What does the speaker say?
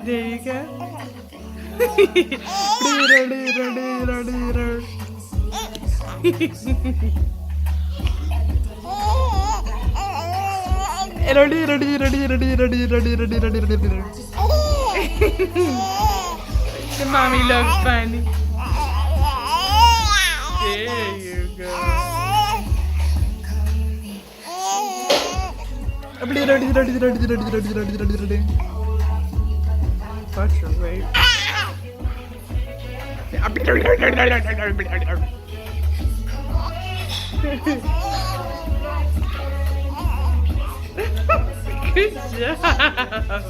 There you go. The mommy looks funny. There you go. Watch your weight. Good job.